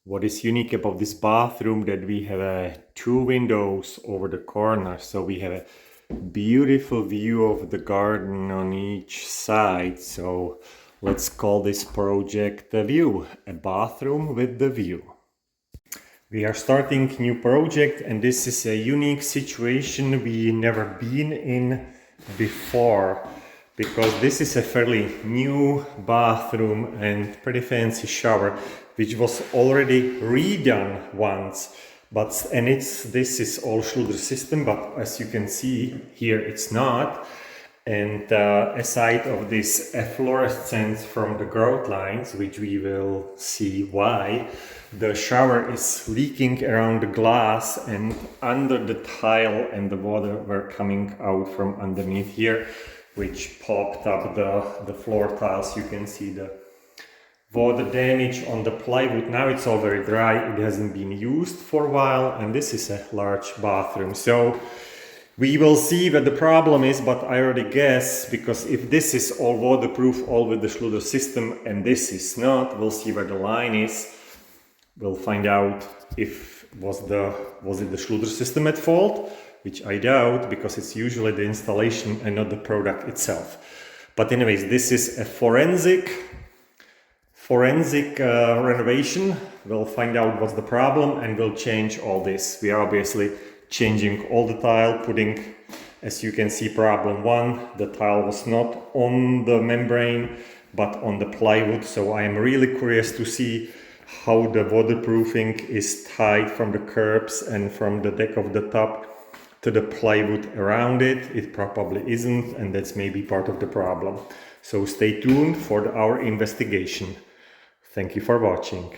What is unique about this bathroom that we have two windows over the corner, so we have a beautiful view of the garden on each side. So let's call this project The View, a bathroom with the view. We are starting a new project, and this is a unique situation we never been in before, because this is a fairly new bathroom and pretty fancy shower, which was already redone once. This is all Schluter system, but as you can see here, it's not. And aside of this efflorescence from the grout lines, which we will see why, the shower is leaking around the glass and under the tile, and the water were coming out from underneath here, which popped up the floor tiles. You can see the water damage on the plywood. Now it's all very dry, it hasn't been used for a while, and this is a large bathroom. So we will see what the problem is, but I already guess, because if this is all waterproof, all with the Schluter system, and this is not, we'll see where the line is. We'll find out if was it the Schluter system at fault, which I doubt, because it's usually the installation and not the product itself. But anyways, this is a forensic renovation. We'll find out what's the problem and we'll change all this. We are obviously changing all the tile, putting, as you can see, problem one, the tile was not on the membrane but on the plywood. So I am really curious to see how the waterproofing is tied from the curbs and from the deck of the tub to the plywood around it. It probably isn't, and that's maybe part of the problem. So stay tuned for our investigation. Thank you for watching.